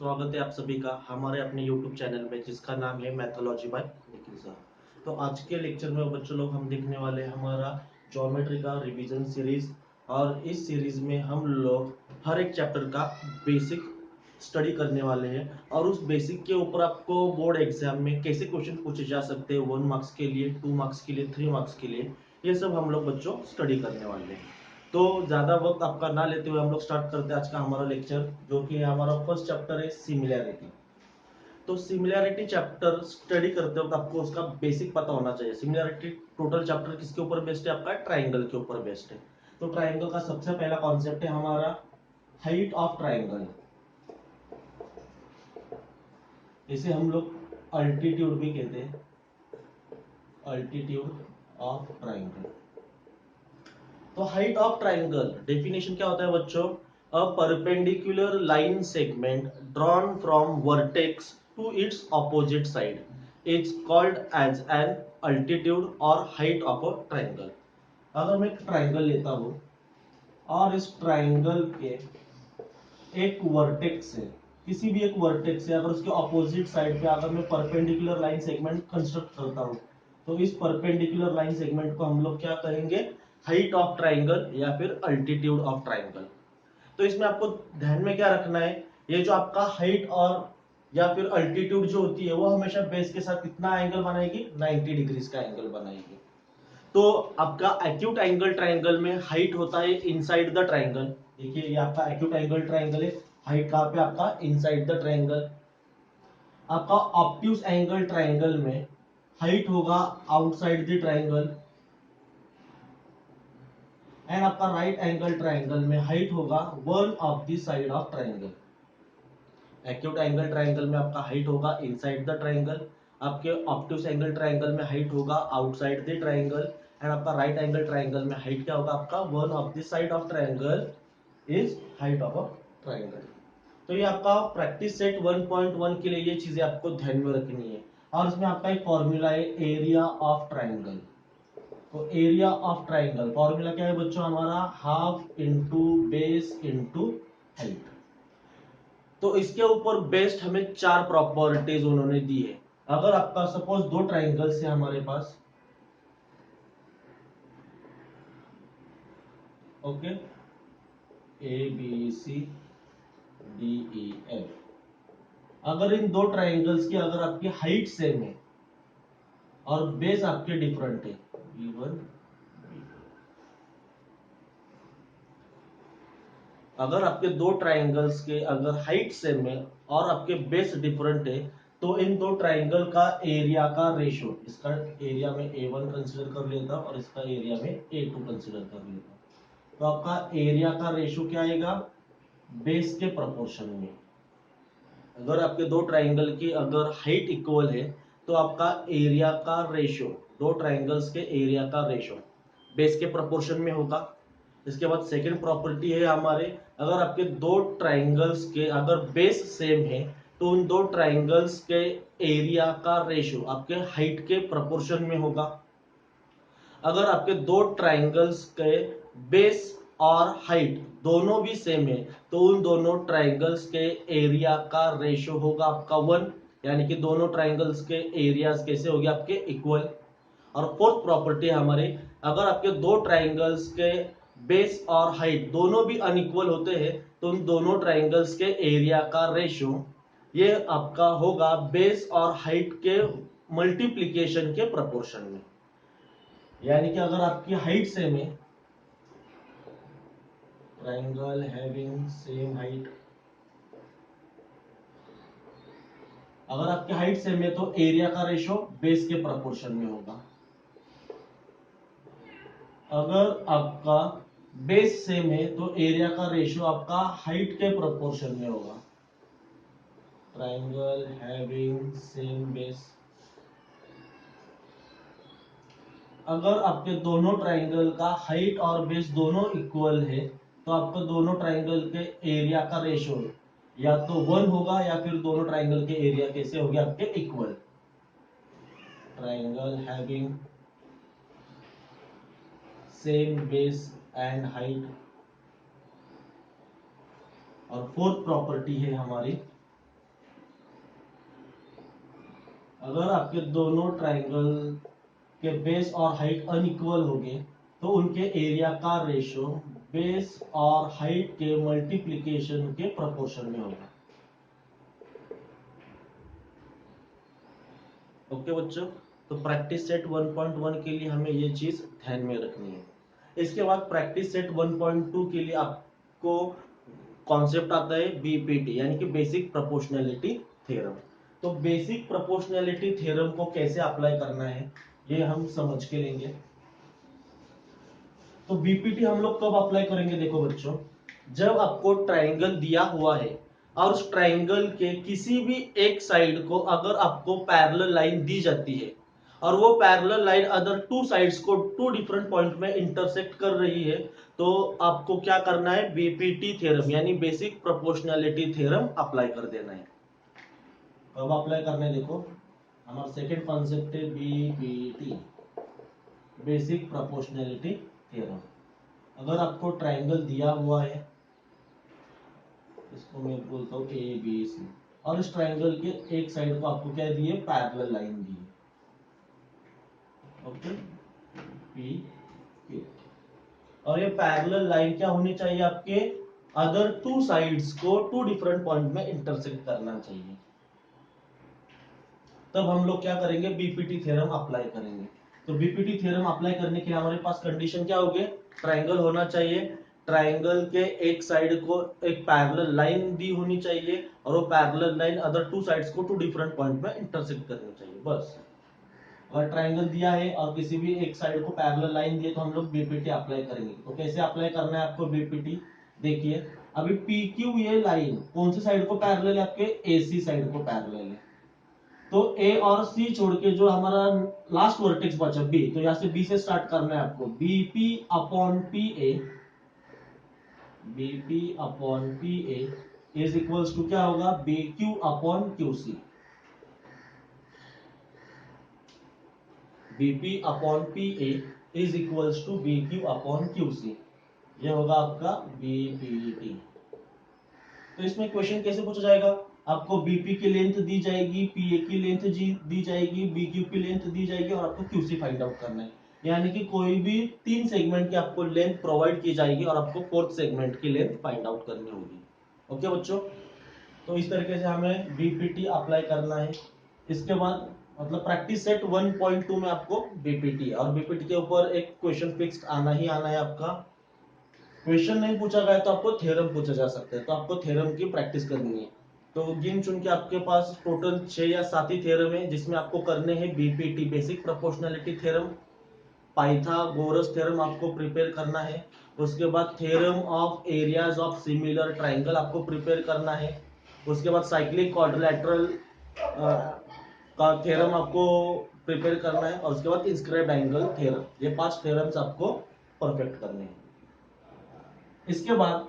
स्वागत है आप सभी का हमारे अपने YouTube चैनल में जिसका नाम है मैथोलॉजी बाय निखिल सर। तो आज के लेक्चर में बच्चों लोग हम देखने वाले हैं हमारा ज्योमेट्री का रिवीजन सीरीज। और इस सीरीज में हम लोग हर एक चैप्टर का बेसिक स्टडी करने वाले हैं और उस बेसिक के ऊपर आपको बोर्ड एग्जाम में कैसे क्वेश्चन पूछे जा सकते हैं 1 मार्क्स के लिए, 2 मार्क्स के लिए, 3 मार्क्स के लिए, ये सब हम लोग बच्चों स्टडी करने वाले हैं। तो ज्यादा वक्त आपका ना लेते हुए हम लोग स्टार्ट करते हैं आज का हमारा लेक्चर, जो कि हमारा फर्स्ट चैप्टर है सिमिलैरिटी। तो सिमिलैरिटी चैप्टर स्टडी करते वक्त आपको उसका बेसिक पता होना चाहिए। सिमिलैरिटी टोटल चैप्टर किसके ऊपर बेस्ड है? आपका ट्राइंगल के ऊपर बेस्ड है। तो ट्राइंगल का सबसे पहला कॉन्सेप्ट है हमारा हाइट ऑफ ट्राइंगल। इसे हम लोग अल्टीट्यूड भी कहते हैं, अल्टीट्यूड ऑफ ट्राइंगल। तो हाइट ऑफ ट्राइंगल डेफिनेशन क्या होता है बच्चों? A perpendicular line segment drawn from vertex to its opposite side is called as an altitude और हाइट ऑफ अ ट्राइंगल। अगर मैं एक ट्राइंगल लेता हूं और इस ट्राइंगल के एक वर्टेक्स से, किसी भी एक वर्टेक्स से अगर उसके ऑपोजिट साइड पे अगर मैं परपेंडिकुलर लाइन सेगमेंट कंस्ट्रक्ट करता हूं, तो इस परपेंडिकुलर लाइन सेगमेंट को हम लोग क्या कहेंगे? हाइट ऑफ ट्राइंगल या फिर अल्टीट्यूड ऑफ ट्राइंगल। तो इसमें आपको ध्यान में क्या रखना है? ये जो आपका हाइट और या फिर अल्टीट्यूड जो होती है वो हमेशा बेस के साथ कितना एंगल बनाएगी? 90 डिग्रीज का एंगल बनाएगी। तो आपका एक्यूट एंगल ट्राइंगल में हाइट होता है इनसाइड द ट्राइंगल। देखिए ये आपका एक्यूट एंगल ट्राइंगल है, हाइट कहां पे? आपका इनसाइड द ट्राइंगल। आपका ऑब्ट्यूज एंगल ट्राइंगल में हाइट होगा आउटसाइड द ट्राइंगल। एंड आपका राइट एंगल ट्राइंगल में हाइट होगा one of the side of triangle. Acute angle triangle में आपका हाइट होगा इनसाइड द ट्राइंगल, आपके ऑब्ट्यूज एंगल ट्राइंगल में हाइट होगा आउटसाइड द ट्राइंगल, एंड आपका राइट एंगल ट्राइंगल में हाइट क्या होगा? आपका one of the side of triangle is height of a triangle. तो ये आपका प्रैक्टिस सेट 1.1 के लिए ये चीजें आपको ध्यान में रखनी है। और इसमें आपका एक फॉर्मूला है एरिया ऑफ ट्राइंगल। तो एरिया ऑफ ट्राइंगल फॉर्मूला क्या है बच्चों? हमारा half into base into height. तो इसके ऊपर बेस्ड हमें 4 प्रॉपर्टीज उन्होंने दी है। अगर आपका सपोज 2 ट्राइंगल्स है हमारे पास, okay, A B C D E F. अगर इन 2 ट्राइंगल्स की अगर आपकी हाइट सेम है और बेस आपके डिफरेंट है, B1 अगर आपके 2 ट्राइंगल्स के अगर हाइट सेम है और आपके बेस डिफरेंट है, तो इन 2 ट्राइंगल का एरिया का रेशियो, इसका एरिया में A1 कंसीडर कर लेता और इसका एरिया में A2 कंसीडर कर लेता, तो आपका एरिया का रेशियो क्या आएगा? बेस के प्रोपोर्शन में। अगर आपके 2 ट्राइंगल की अगर हाइट इक्वल है तो आपका एरिया का रेशियो, 2 ट्राइंगल्स के एरिया का रेशियो बेस के प्रोपोर्शन में होगा। इसके बाद सेकंड प्रॉपर्टी है हमारे, अगर आपके 2 ट्राइंगल्स के अगर बेस सेम है तो उन 2 ट्राइंगल्स के एरिया का रेशियो आपके हाइट के प्रोपोर्शन में होगा। अगर आपके 2 ट्राइंगल्स के बेस और हाइट दोनों भी सेम है तो उन दोनों ट्राइंगल्स के एरिया का रेशियो होगा आपका 1, यानी कि दोनों ट्राइंगल्स के एरियाज कैसे होंगे? आपके इक्वल। और फोर्थ प्रॉपर्टी हमारे, अगर आपके 2 ट्राइंगल्स के बेस और हाइट दोनों भी अनइक्वल होते हैं तो उन दोनों ट्राइंगल्स के एरिया का रेशियो ये आपका होगा बेस और हाइट के मल्टीप्लीकेशन के प्रोपोर्शन में। यानी कि अगर आपकी हाइट सेम है, ट्राइंगल हैविंग सेम हाइट, अगर आपकी हाइट सेम है तो एरिया का रेशियो बेस के प्रोपोर्शन में होगा। अगर आपका बेस सेम है तो एरिया का रेशियो आपका हाइट के प्रोपोर्शन में होगा। ट्राइंगल हैविंग सेम बेस, अगर आपके दोनों ट्राइंगल का हाइट और बेस दोनों इक्वल है तो आपको दोनों ट्राइंगल के एरिया का रेशियो या तो 1 होगा या फिर दोनों ट्राइंगल के एरिया कैसे होंगे? आपके equal. Triangle having same base and height. और फोर्थ प्रॉपर्टी है हमारी, अगर आपके दोनों ट्राइंगल के बेस और हाइट अनइक्वल होंगे तो उनके एरिया का रेशो बेस और हाइट के मल्टीप्लिकेशन के प्रोपोर्शन में होगा। ओके बच्चों, तो प्रैक्टिस सेट 1.1 के लिए हमें ये चीज ध्यान में रखनी है। इसके बाद प्रैक्टिस सेट 1.2 के लिए आपको कॉन्सेप्ट आता है बीपीटी यानी कि बेसिक प्रोपोर्शनैलिटी थ्योरम। तो बेसिक प्रोपोर्शनैलिटी थ्योरम को कैसे अप्लाई करना है ये हम समझ के लेंगे। तो बीपीटी हम लोग कब अप्लाई करेंगे, देखो बच्चों, जब आपको ट्राइंगल दिया हुआ है और उस ट्राइंगल के किसी भी एक साइड को अगर आपको पैरेलल लाइन दी जाती है और वो parallel line other two sides को टू डिफरेंट पॉइंट में इंटरसेक्ट कर रही है, तो आपको क्या करना है, बीपीटी थ्योरम यानी बेसिक प्रोपोर्शनैलिटी थ्योरम अप्लाई कर देना है। कब अप्लाई करना है, देखो हमारा सेकेंड कॉन्सेप्ट है बीपीटी बेसिक प्रोपोर्शनैलिटी थ्योरम। अगर आपको ट्राइंगल दिया हुआ है, इसको मैं बोलता हूँ ए बी सी, और इस ट्राइंगल के एक साइड को आपको क्या दिए, पैरेलल लाइन दी है, ओके, पी क्यू, और ये पैरेलल लाइन क्या होनी चाहिए, आपके अदर टू साइड्स को टू डिफरेंट पॉइंट में इंटरसेक्ट करना चाहिए। तब हम लोग क्या करेंगे, बीपीटी थ्योरम अप्लाई करेंगे। तो बीपीटी थ्योरम अप्लाई करने के लिए हमारे पास कंडीशन क्या होगी, ट्राइंगल होना चाहिए, ट्राइंगल के एक साइड को एक पैरेलल लाइन दी होनी चाहिए और वो parallel line other two sides को टू डिफरेंट पॉइंट में इंटरसेक्ट करनी चाहिए, बस। अगर ट्राइंगल दिया है और किसी भी एक साइड को पैरेलल लाइन दिए तो हम लोग बीपीटी अप्लाई करेंगे। तो कैसे अप्लाई करना है आपको बीपीटी, देखिए अभी पी क्यू ये लाइन कौन सी साइड को पैरेलल है, आपके एसी साइड को पैरेलल है। तो ए और सी छोड़ के जो हमारा लास्ट वर्टेक्स बचा बी, तो यहां से बी से स्टार्ट करना है आपको, BP upon P A, BP upon P A is equals to क्या होगा, B Q upon Q C, BP upon P A is equals to B Q upon Q C, ये होगा आपका बीपीटी। तो इसमें क्वेश्चन कैसे पूछा जाएगा, आपको बीपी की लेंथ दी जाएगी, पीए की लेंथ दी जाएगी, बीक्यू की लेंथ दी जाएगी और आपको क्यूसी फाइंड आउट करना है। यानी कि कोई भी तीन सेगमेंट की आपको लेंथ प्रोवाइड की जाएगी और आपको फोर्थ सेगमेंट की लेंथ फाइंड आउट करनी होगी। ओके बच्चों, तो इस तरीके से हमें बीपीटी अप्लाई करना है। इसके बाद मतलब प्रैक्टिस सेट 1.2 में आपको बीपीटी और बीपीटी के ऊपर एक क्वेश्चन फिक्स्ड आना ही आना है आपका। क्वेश्चन नहीं पूछा गया तो आपको थ्योरम पूछा जा सकता है, तो आपको थ्योरम की प्रैक्टिस करनी है। तो गिन चुन के आपके पास टोटल 6 या 7 ही थ्योरम है जिसमें आपको करने हैं BPT basic proportionality theorem, Pythagoras theorem आपको प्रिपेयर करना है, उसके बाद theorem of areas of similar triangle आपको प्रिपेयर करना है, उसके बाद साइक्लिक क्वाड्रिलेटरल का थ्योरम आपको प्रिपेयर करना है, और उसके बाद इंस्क्राइब्ड एंगल थ्योरम, ये 5 थ्योरम्स आपको परफेक्ट करने हैं। इसके बाद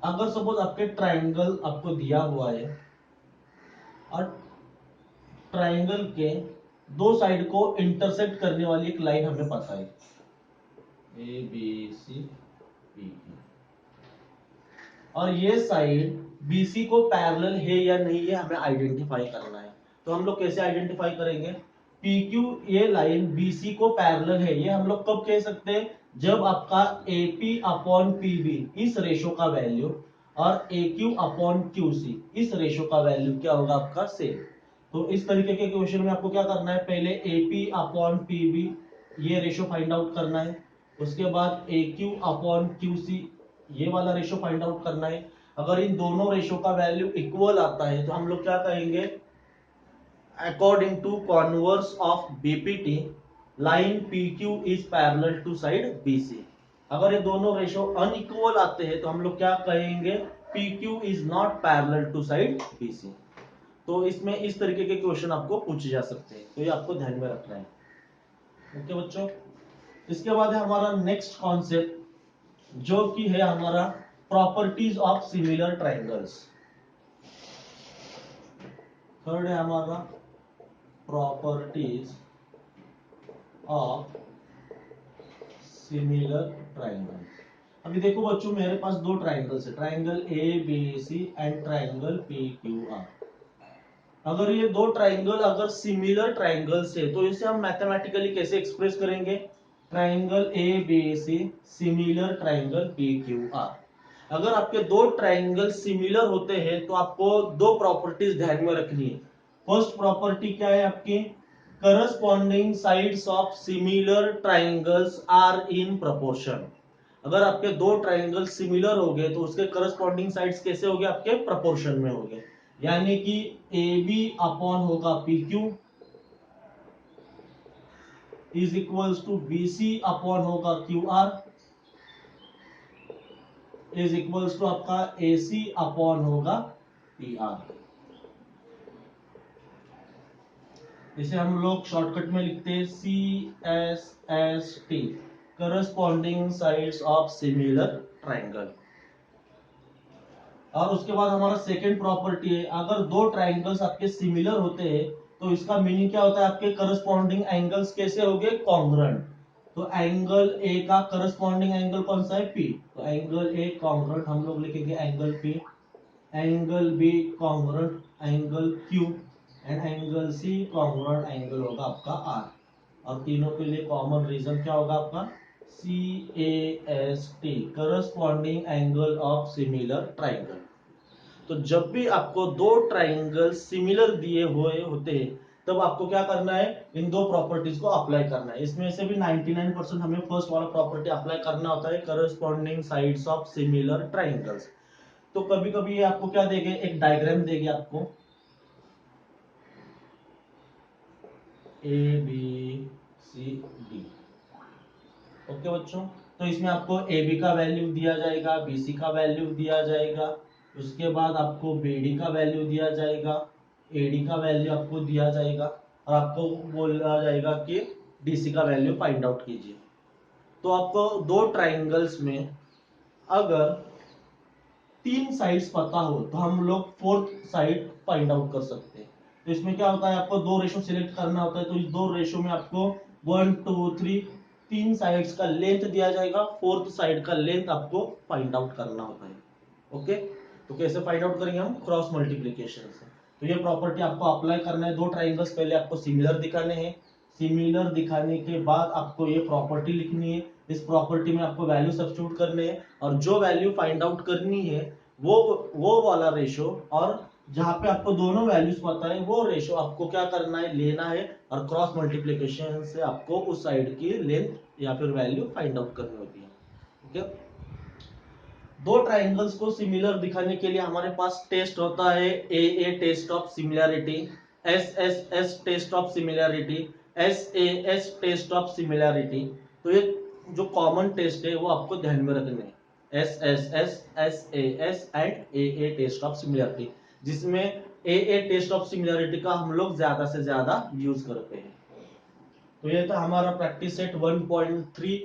अगर सपोज आपके ट्राइंगल आपको दिया हुआ है और ट्राइंगल के दो साइड को इंटरसेक्ट करने वाली एक लाइन हमें पता है, ए बी सी बी, और ये साइड बीसी को पैरेलल है या नहीं है हमें आइडेंटिफाई करना है। तो हम लोग कैसे आइडेंटिफाई करेंगे, पी क्यू ये लाइन बीसी को पैरेलल है, ये हम लोग कब कह सकते हैं, जब आपका एपी अपॉन पीबी इस रेशो का वैल्यू और ए क्यू अपॉन क्यू सी इस रेशो का वैल्यू क्या होगा, आपका सेम। तो इस तरीके के क्वेश्चन में आपको क्या करना है, पहले एपी अपॉन पीबी ये रेशो फाइंड आउट करना है, उसके बाद ए क्यू अपॉन क्यू सी ये वाला रेशो फाइंड आउट करना है। अगर इन दोनों रेशो का वैल्यू इक्वल आता है तो हम लोग क्या कहेंगे, according to converse of BPT line PQ is parallel to side BC. अगर ये दोनों रेशो अनइक्वल आते हैं तो हम लोग क्या कहेंगे, PQ is not parallel to side BC. तो इसमें इस तरीके के क्वेश्चन आपको पूछे जा सकते हैं, तो ये आपको ध्यान में रखना है। ओके बच्चों, इसके बाद है हमारा नेक्स्ट कॉन्सेप्ट जो कि है हमारा properties of similar triangles. Third है हमारा प्रॉपर्टीज ऑफ सिमिलर ट्राइंगल्स। अभी देखो बच्चों, मेरे पास दो ट्राइंगल्स है, triangle A B C and triangle P Q R. अगर ये दो ट्राइंगल अगर सिमिलर ट्राइंगल्स है तो इसे हम मैथमेटिकली कैसे एक्सप्रेस करेंगे? Triangle A B C similar triangle P Q R. अगर आपके दो ट्राइंगल सिमिलर होते हैं तो आपको दो प्रॉपर्टीज ध्यान में रखनी है। फर्स्ट प्रॉपर्टी क्या है आपकी? Corresponding sides of similar triangles are in proportion. अगर आपके दो ट्राइंगल सिमिलर हो गए तो उसके करस्पॉन्डिंग साइड्स कैसे हो गए? आपके प्रोपोर्शन में हो गए। यानी कि ए बी अपॉन होगा P Q is equals to B C upon होगा Q R is equals to आपका ए सी अपॉन होगा पी आर। इसे हम लोग शॉर्टकट में लिखते हैं C S S T, corresponding sides of similar triangle. और उसके बाद हमारा सेकेंड प्रॉपर्टी है, अगर दो ट्राइंगल्स आपके सिमिलर होते हैं तो इसका मीनिंग क्या होता है? आपके करस्पॉन्डिंग एंगल्स कैसे हो गए? कॉन्ग्रुएंट। तो एंगल ए का करस्पॉन्डिंग एंगल कौन सा है? पी। तो एंगल ए कॉन्ग्रुएंट हम लोग लिखेंगे angle P, angle B congruent angle Q and angle C congruent angle होगा आपका आर। और तीनों के लिए कॉमन रीजन क्या होगा आपका? C A S T, corresponding angle of similar triangle. तो जब भी आपको दो ट्राइंगल सिमिलर दिए हुए होते हैं तब आपको क्या करना है? इन दो प्रॉपर्टीज को अप्लाई करना है। इसमें से भी 99% हमें फर्स्ट वाला प्रॉपर्टी अप्लाई करना होता है, corresponding sides of similar triangles. तो कभी कभी ये आपको क्या देंगे? एक डायग्राम देगी आपको A B C D. Okay बच्चों, तो इसमें आपको ए बी का वैल्यू दिया जाएगा, बी सी का वैल्यू दिया जाएगा, उसके बाद आपको बी डी का वैल्यू दिया जाएगा, ए डी का वैल्यू आपको दिया जाएगा और आपको बोला जाएगा कि डी सी का वैल्यू फाइंड आउट कीजिए। तो आपको दो ट्राइंगल्स में अगर तीन साइड्स पता हो तो हम लोग फोर्थ साइड फाइंड आउट कर सकते हैं। तो इसमें क्या होता है? आपको दो रेशो सिलेक्ट करना होता है। तो इस दो रेशो में आपको 1 2 3 तीन साइड्स का लेंथ दिया जाएगा, फोर्थ साइड का लेंथ आपको फाइंड आउट करना होता है। ओके, तो कैसे फाइंड आउट करेंगे हम? क्रॉस मल्टीप्लीकेशन से। तो ये प्रॉपर्टी आपको अप्लाई करना है। दो ट्राइंगल्स पहले आपको सिमिलर दिखाने हैं, सिमिलर दिखाने के बाद आपको ये प्रॉपर्टी लिखनी है। इस प्रॉपर्टी में आपको वैल्यू सब्स्टिट्यूट करने हैं और जो वैल्यू फाइंड आउट करनी है वो वाला रेशो, और जहां पे आपको दोनों वैल्यूज पता है वो रेशो आपको क्या करना है? लेना है और क्रॉस मल्टीप्लीकेशन से आपको उस साइड की लेंथ या फिर वैल्यू फाइंड आउट करनी होती है। ओके, दो ट्राइंगल्स को सिमिलर दिखाने के लिए हमारे पास टेस्ट होता है A test of similarity, S test of similarity, S test of similarity. तो ये जो कॉमन टेस्ट है वो आपको ध्यान में रखने हैं, S and A test of similarity, जिसमें ए टेस्ट ऑफ सिमिलैरिटी का हम लोग ज्यादा से ज्यादा यूज करते हैं। तो ये था हमारा प्रैक्टिस सेट 1.3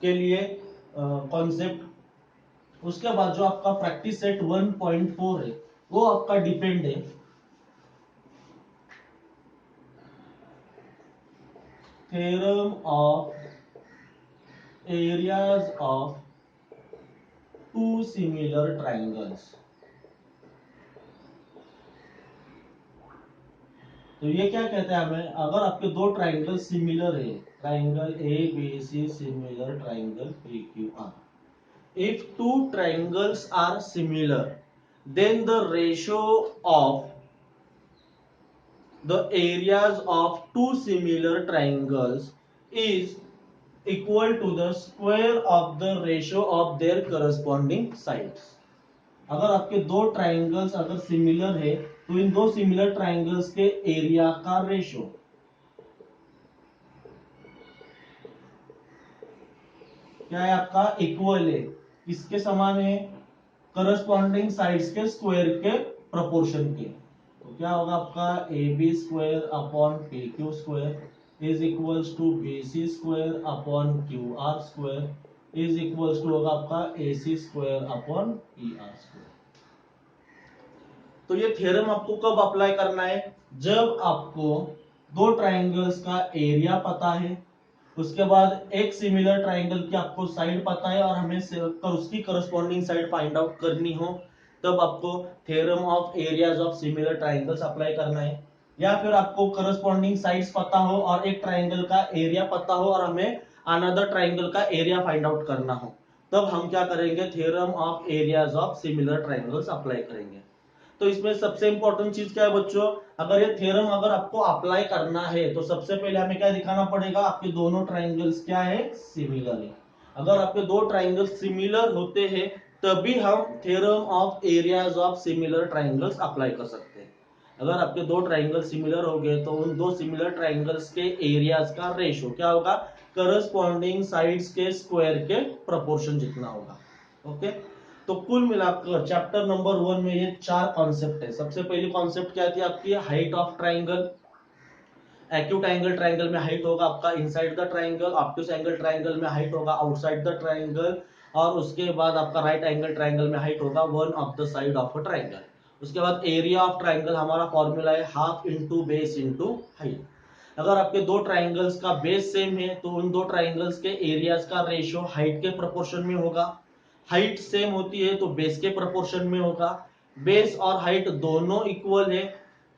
के लिए कॉन्सेप्ट। उसके बाद जो आपका प्रैक्टिस सेट 1.4 है वो आपका डिपेंड है theorem of areas of two similar triangles. तो ये क्या कहता है हमें? अगर आपके दो ट्राइंगल सिमिलर है, triangle A B C similar triangle P Q R, if two triangles are similar then the ratio of the areas of two similar triangles is equal to the square of the ratio of their corresponding sides। अगर आपके दो triangles अगर similar है तो इन दो similar triangles के area का रेशो क्या है? आपका इक्वल है, किसके समान है? करस्पॉन्डिंग साइड्स के स्क्वायर के प्रोपोर्शन के। तो क्या होगा आपका? A B square upon P Q square is equals to B C square upon Q R square is equals to होगा आपका A C square upon P R square. तो ये थ्योरम आपको कब अप्लाई करना है? जब आपको दो ट्राइंगल्स का एरिया पता है, उसके बाद एक सिमिलर ट्राइंगल की आपको साइड पता है और हमें उसकी करस्पॉन्डिंग साइड फाइंड आउट करनी हो, तब आपको theorem of areas of similar triangles apply करना है। या फिर आपको करस्पॉन्डिंग साइड्स पता हो और एक ट्राइंगल का एरिया पता हो और हमें अनदर ट्राइंगल का एरिया फाइंड आउट करना हो, तब हम क्या करेंगे, theorem of areas of similar triangles apply करेंगे। तो इसमें सबसे इंपॉर्टेंट चीज क्या है बच्चों, अगर ये थ्योरम अगर आपको अप्लाई करना है तो सबसे पहले हमें क्या दिखाना पड़ेगा, आपके दोनों ट्राइंगल्स क्या है, सिमिलर है। अगर आपके दो ट्राइंगल्स सिमिलर होते हैं तभी हम theorem of areas of similar triangles apply कर सकते हैं। अगर आपके दो ट्राइंगल सिमिलर हो गए तो उन दो सिमिलर ट्राइंगल्स के एरियाज का रेशो क्या होगा, करस्पॉन्डिंग साइड्स के स्क्वायर के प्रोपोर्शन जितना होगा। ओके, तो कुल मिलाकर चैप्टर नंबर 1 में ये 4 कॉन्सेप्ट है। सबसे पहली कॉन्सेप्ट क्या थी आपकी, height of triangle. Acute angle triangle में हाइट होगा आपका inside the triangle, obtuse angle triangle में हाइट होगा आउटसाइड द ट्राइंगल, और उसके बाद आपका राइट एंगल ट्राइंगल में हाइट होगा one of the side of a triangle. उसके बाद एरिया ऑफ ट्राइंगल हमारा फॉर्मूला है half into base into height. अगर आपके दो ट्राइंगल्स का बेस सेम है तो उन दो ट्राइंगल्स के एरियाज का रेशियो हाइट के प्रोपोर्शन में होगा। हाइट सेम होती है तो बेस के प्रोपोर्शन में होगा। बेस और हाइट दोनों इक्वल है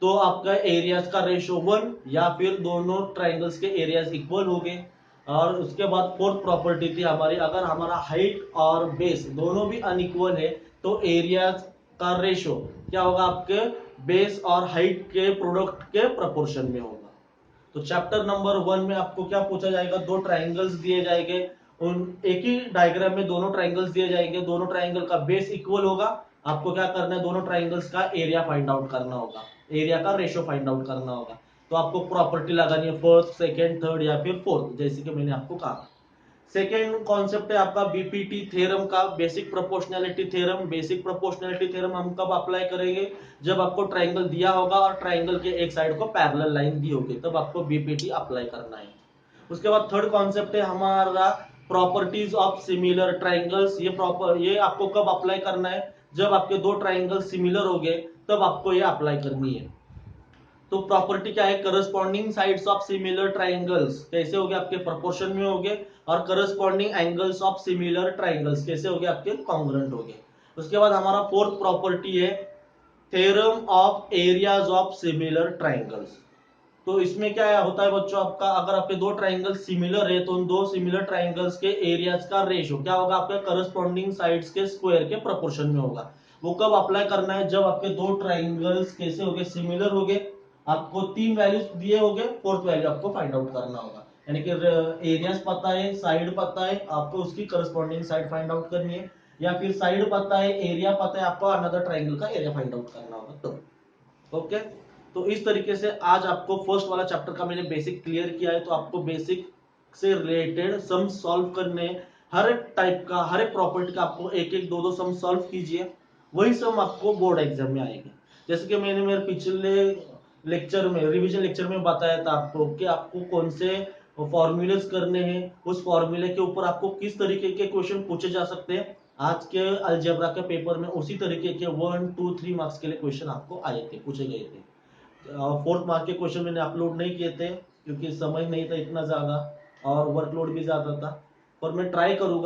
तो आपका एरियाज का रेशियो 1, या फिर दोनों ट्राइंगल्स के एरियाज इक्वल हो गए। और उसके बाद फोर्थ प्रॉपर्टी थी हमारी, अगर हमारा हाइट और बेस दोनों भी अनइक्वल है तो एरियाज का रेशियो क्या होगा, आपके बेस और हाइट के प्रोडक्ट के प्रोपोर्शन में होगा। तो चैप्टर नंबर 1 में आपको क्या पूछा जाएगा, दो ट्राइंगल्स दिए जाएंगे, उन एक ही डायग्राम में दोनों ट्राइंगल्स दिए जाएंगे, दोनों ट्राइंगल का बेस इक्वल होगा, आपको क्या करना है, दोनों ट्राइंगल्स का एरिया फाइंड आउट करना होगा, एरिया का रेशियो फाइंड आउट करना होगा। तो आपको प्रॉपर्टी लगानी है फर्स्ट, सेकेंड, थर्ड या फिर फोर्थ, जैसे कि मैंने आपको कहा। सेकेंड कॉन्सेप्ट है आपका बीपीटी थ्योरम का, basic proportionality theorem. Basic proportionality theorem हम कब अप्लाई करेंगे, जब आपको ट्राइंगल दिया होगा और ट्राइंगल के एक साइड को पैरेलल लाइन दी होगी, तब आपको बीपीटी अप्लाई करना है। उसके बाद थर्ड कॉन्सेप्ट है हमारा प्रॉपर्टीज ऑफ सिमिलर ट्राइंगल्स। ये आपको कब अप्लाई करना है, जब आपके दो ट्राइंगल सिमिलर हो गए तब आपको ये अप्लाई करनी है। तो प्रॉपर्टी क्या है, corresponding sides of similar triangles कैसे हो गए, आपके प्रोपोर्शन में हो गए, और corresponding angles of similar triangles कैसे हो गए, आपके कॉन्ग्रुएंट हो गए। उसके बाद हमारा फोर्थ प्रॉपर्टी है theorem of areas of similar triangles. तो इसमें क्या होता है बच्चों, आपका अगर आपके दो ट्राइंगल सिमिलर है तो उन दो सिमिलर ट्राइंगल्स के एरियाज का रेशियो क्या होगा, आपके करस्पॉन्डिंग साइड्स के स्क्वायर के प्रोपोर्शन में होगा। वो कब अप्लाई करना है, जब आपके दो ट्राइंगल्स कैसे हो गए, सिमिलर हो गए, आपको तीन वैल्यूज दिए हो गए, फोर्थ वैल्यू आपको फाइंड आउट करना होगा। यानी कि एरियाज पता है, साइड पता है, आपको उसकी करस्पॉन्डिंग साइड फाइंड आउट करनी है, या फिर साइड पता है, एरिया पता है, आपको अनदर ट्राइंगल का एरिया फाइंड आउट करना होगा। तो ओके, तो इस तरीके से आज आपको फर्स्ट वाला चैप्टर का मैंने बेसिक क्लियर किया है। तो आपको बेसिक से रिलेटेड सम सॉल्व करने, हर एक टाइप का, हर एक प्रॉपर्टी का आपको एक एक दो दो सम सॉल्व कीजिए, वही सम आपको बोर्ड एग्जाम में आएंगे। जैसे कि मैंने मेरे पिछले लेक्चर में, रिवीजन लेक्चर में बताया था आपको कि आपको कौन से फॉर्मूलेस करने हैं, उस फॉर्मूले के ऊपर आपको किस तरीके के क्वेश्चन पूछे जा सकते हैं। आज के अलजेब्रा के पेपर में उसी तरीके के 1, 2, 3 मार्क्स के लिए क्वेश्चन आपको आए थे, पूछे गए थे। फोर्थ मार्क के क्वेश्चन मैंने अपलोड नहीं किए थे क्योंकि समय नहीं था इतना ज्यादा और वर्कलोड भी ज्यादा था, पर मैं ट्राई करूंगा